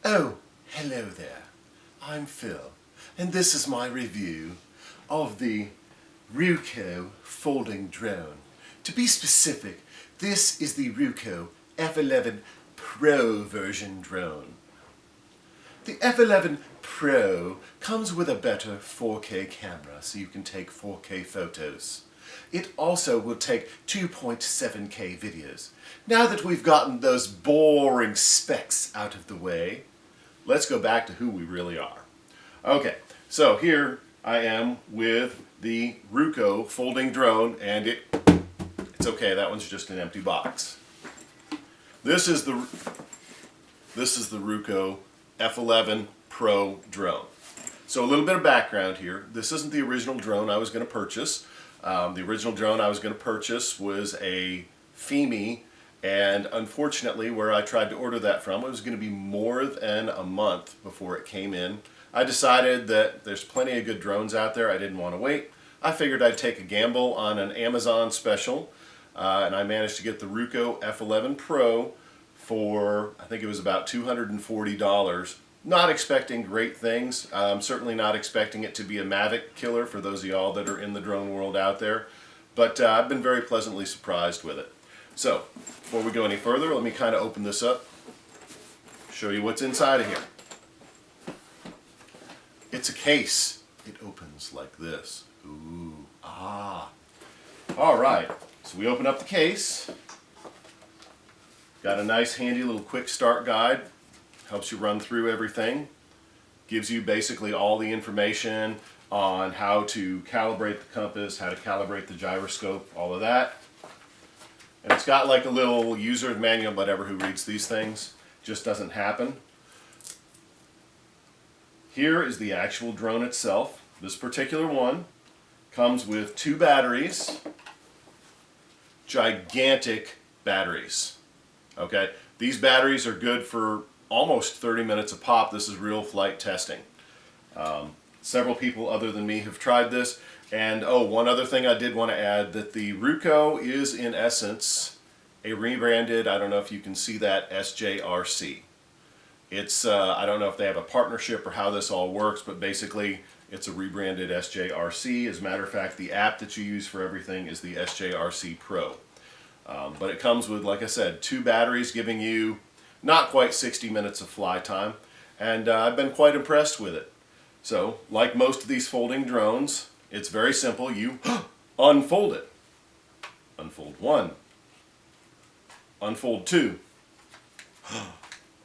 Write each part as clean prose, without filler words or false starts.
Oh, hello there. I'm Phil, and this is my review of the Ruko folding drone. To be specific, this is the Ruko F11 Pro version drone. The F11 Pro comes with a better 4K camera, so you can take 4K photos. It also will take 2.7K videos. Now that we've gotten those boring specs out of the way, let's go back to who we really are. Okay, so here I am with the Ruko folding drone, and it's okay, that one's just an empty box. This is the Ruko F11 Pro drone. So a little bit of background here. This isn't the original drone I was going to purchase. The original drone I was going to purchase was a FEMI, and unfortunately where I tried to order that from, it was going to be more than a month before it came in. I decided that there's plenty of good drones out there. I didn't want to wait. I figured I'd take a gamble on an Amazon special, and I managed to get the Ruko F11 Pro for, I think it was about $240. Not expecting great things. I'm certainly not expecting it to be a Mavic killer for those of y'all that are in the drone world out there, but I've been very pleasantly surprised with it. So, before we go any further, let me kind of open this up, show you what's inside of here. It's a case. It opens like this. Ooh, ah. All right, so we open up the case. Got a nice handy little quick start guide. Helps you run through everything. Gives you basically all the information on how to calibrate the compass, how to calibrate the gyroscope, all of that. And it's got like a little user manual, whatever, who reads these things. Just doesn't happen. Here is the actual drone itself. This particular one comes with 2 batteries. Gigantic batteries. Okay, these batteries are good for almost 30 minutes a pop. This is real flight testing. Several people other than me have tried this. And oh, one other thing I did want to add, that the Ruko is in essence a rebranded, I don't know if you can see that, SJRC. It's, I don't know if they have a partnership or how this all works, but basically it's a rebranded SJRC. As a matter of fact, the app that you use for everything is the SJRC Pro. But it comes with, like I said, 2 batteries giving you not quite 60 minutes of fly time, and I've been quite impressed with it. So, like most of these folding drones, it's very simple. You unfold it. Unfold 1. Unfold 2.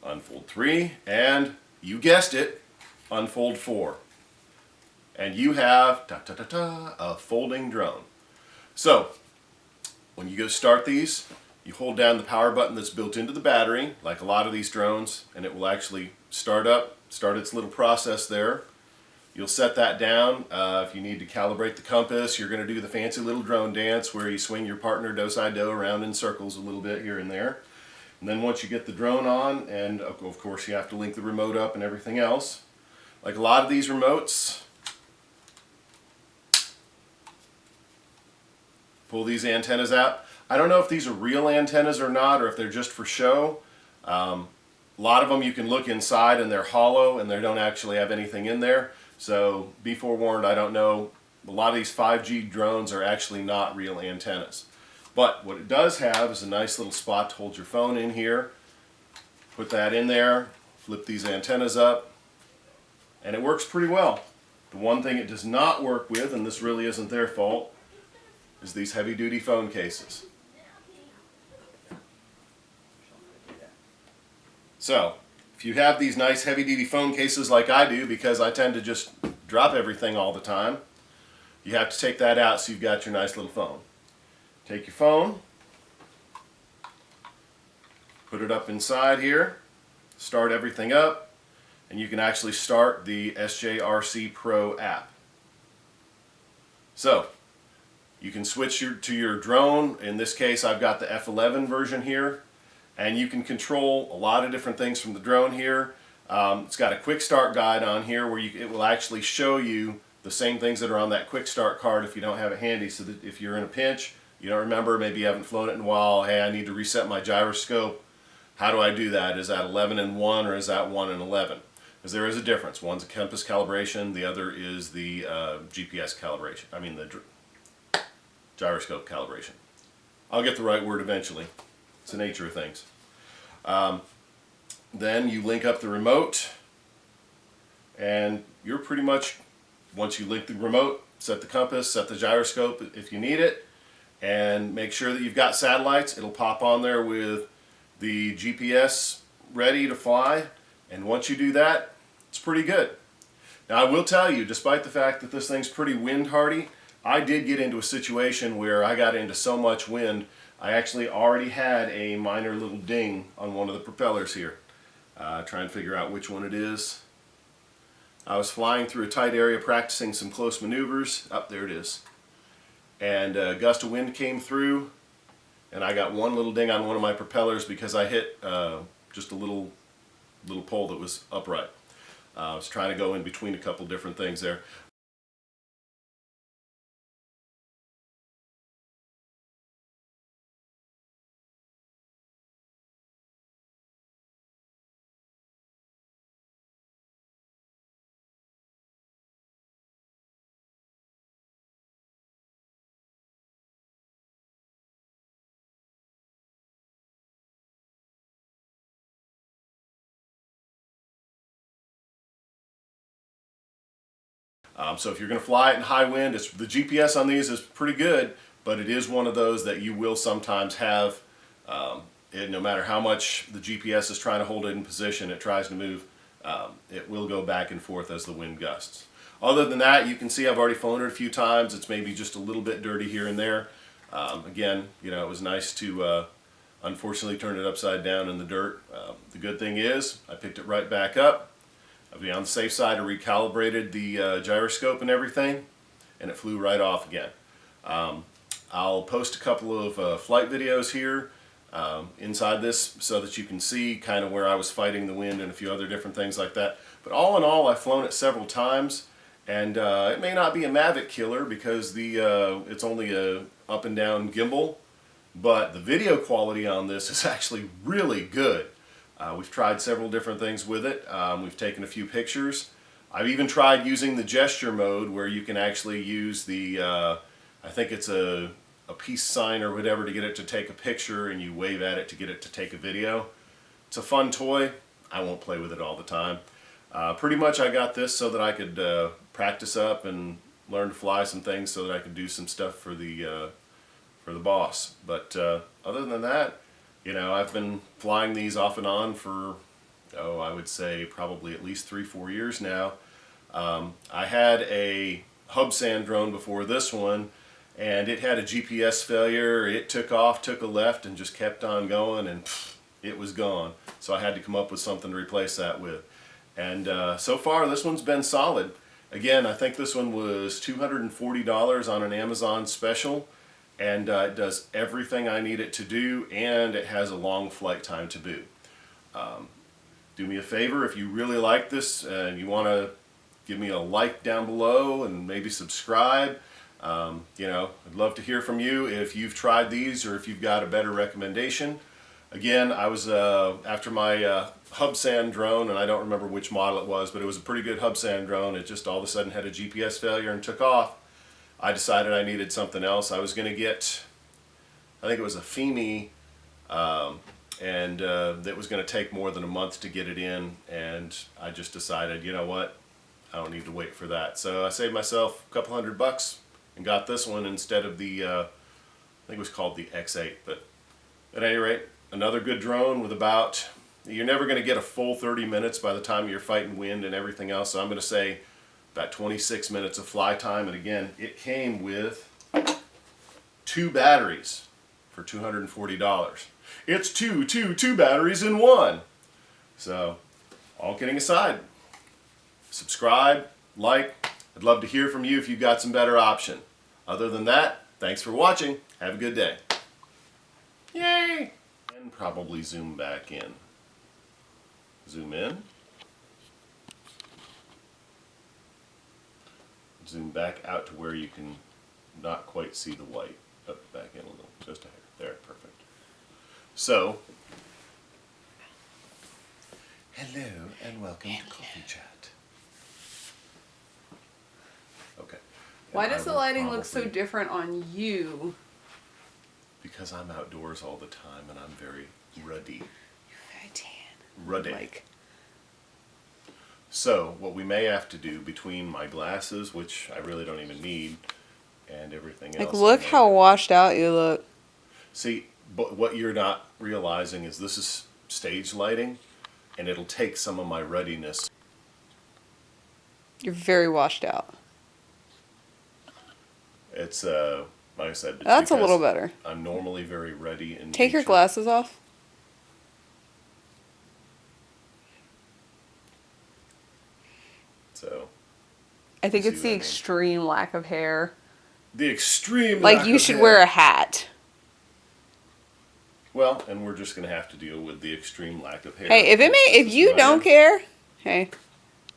Unfold 3, and you guessed it, unfold 4. And you have a folding drone. So, when you go start these, you hold down the power button that's built into the battery, like a lot of these drones, and it will actually start its little process there. You'll set that down. If you need to calibrate the compass, you're going to do the fancy little drone dance where you swing your partner do-si-do around in circles a little bit here and there. And then once you get the drone on, and of course you have to link the remote up and everything else, like a lot of these remotes, pull these antennas out. I don't know if these are real antennas or not, or if they're just for show. A lot of them you can look inside and they're hollow and they don't actually have anything in there. So be forewarned, I don't know. A lot of these 5G drones are actually not real antennas. But what it does have is a nice little spot to hold your phone in here. Put that in there, flip these antennas up, and it works pretty well. The one thing it does not work with, and this really isn't their fault, is these heavy-duty phone cases. So, if you have these nice heavy-duty phone cases like I do, because I tend to just drop everything all the time, you have to take that out so you've got your nice little phone. Take your phone, put it up inside here, start everything up, and you can actually start the SJRC Pro app. So, you can switch to your drone. In this case, I've got the F11 version here. And you can control a lot of different things from the drone here. It's got a quick start guide on here where it will actually show you the same things that are on that quick start card if you don't have it handy, so that if you're in a pinch, you don't remember, maybe you haven't flown it in a while, hey, I need to reset my gyroscope, How do I do that? Is that 11 and 1 or is that 1 and 11? Because there is a difference. One's a compass calibration, the other is the GPS calibration. I mean the gyroscope calibration. I'll get the right word eventually. It's the nature of things. Then you link up the remote, and you're pretty much, once you link the remote, set the compass, set the gyroscope if you need it, and make sure that you've got satellites. It'll pop on there with the GPS ready to fly, and once you do that, it's pretty good. Now I will tell you, despite the fact that this thing's pretty wind hardy, I did get into a situation where I got into so much wind, I actually already had a minor little ding on one of the propellers here. Try and figure out which one it is. I was flying through a tight area practicing some close maneuvers. There it is. And a gust of wind came through, and I got one little ding on one of my propellers because I hit just a little pole that was upright. I was trying to go in between a couple different things there. So if you're going to fly it in high wind, the GPS on these is pretty good, but it is one of those that you will sometimes have, no matter how much the GPS is trying to hold it in position, it tries to move, it will go back and forth as the wind gusts. Other than that, you can see I've already flown it a few times. It's maybe just a little bit dirty here and there. Again, it was nice to unfortunately turn it upside down in the dirt. The good thing is I picked it right back up. I'll be on the safe side. I recalibrated the gyroscope and everything, and it flew right off again. I'll post a couple of flight videos here inside this so that you can see kind of where I was fighting the wind and a few other different things like that. But all in all, I've flown it several times, and it may not be a Mavic killer because it's only a up and down gimbal, but the video quality on this is actually really good. We've tried several different things with it. We've taken a few pictures. I've even tried using the gesture mode where you can actually use the, I think it's a peace sign or whatever to get it to take a picture, and you wave at it to get it to take a video. It's a fun toy. I won't play with it all the time. Pretty much I got this so that I could practice up and learn to fly some things so that I could do some stuff for the boss. But other than that, I've been flying these off and on for, I would say probably at least 3-4 years now. I had a Hubsan drone before this one, and it had a GPS failure. It took off, took a left, and just kept on going, and it was gone. So I had to come up with something to replace that with. And so far, this one's been solid. Again, I think this one was $240 on an Amazon special. And it does everything I need it to do, and it has a long flight time to boot. Do me a favor, if you really like this and you want to give me a like down below and maybe subscribe. I'd love to hear from you if you've tried these or if you've got a better recommendation. Again, I was after my Hubsan drone, and I don't remember which model it was, but it was a pretty good Hubsan drone. It just all of a sudden had a GPS failure and took off. I decided I needed something else. I was going to get, I think it was a FEMI, and that was going to take more than a month to get it in, and I just decided, you know what, I don't need to wait for that. So I saved myself a couple $100 and got this one instead of the, I think it was called the X8. But at any rate, another good drone with about, you're never going to get a full 30 minutes by the time you're fighting wind and everything else, so I'm going to say about 26 minutes of fly time. And again, it came with 2 batteries for $240. It's two batteries in one. So, all kidding aside, subscribe, like. I'd love to hear from you if you've got some better option. Other than that, thanks for watching. Have a good day. Yay! And probably zoom back in. Zoom in. Zoom back out to where you can not quite see the white. Up, back in a little, just a hair. There, perfect. So, Hello and welcome to Coffee Chat. Okay. Why And does the lighting look so different on you? Because I'm outdoors all the time and I'm very ruddy. You're very tan. Ruddy. Like, so, what we may have to do between my glasses, which I really don't even need, and everything else. like look how washed out you look. See, but what you're not realizing is this is stage lighting, and it'll take some of my ruddiness. You're very washed out. It's like I said, it's That's a little because better. I'm normally very ruddy in Take your nature. glasses off. So, I think You it's see the what I mean? extreme lack of hair. the extreme Like lack you of should hair. wear a hat. Well, and we're just going to have to deal with the extreme lack of hair. Hey, if This is you who I don't am. care, hey.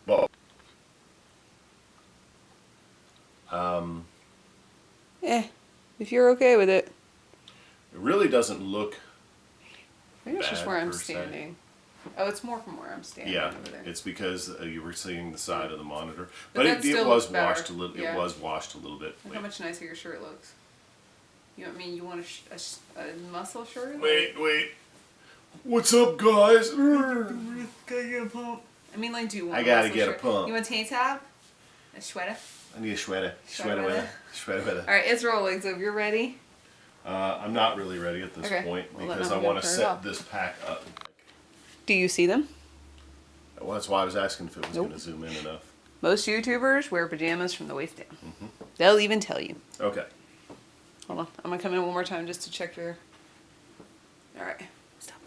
Well, If you're okay with it. it really doesn't look. Maybe it's just bad where I'm per se. standing. Oh, it's more from where I'm standing Yeah, over there. it's because you were seeing the side of the monitor, But but that it still was looks better. washed a little. Yeah. It was washed a little bit. Look how much nicer your shirt looks. You know what I mean? You want a muscle shirt? Wait. What's up, guys? I mean, like, do you want I a gotta muscle get a shirt? pump. You want a tank top? A sweater? I need a sweater. Sweater. Sweater. Alright, it's rolling, so if you're ready. I'm not really ready at this Okay. point Well, then because I'm I gonna want to turn it set off. this pack up. Do you see them? Well, that's why I was asking if it was Nope. going to zoom in enough. Most YouTubers wear pajamas from the waist down. They'll even tell you. Okay. Hold on. I'm going to come in one more time just to check your... Alright. Stop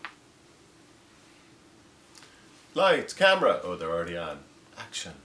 that. Lights, camera. Oh, they're already on. Action.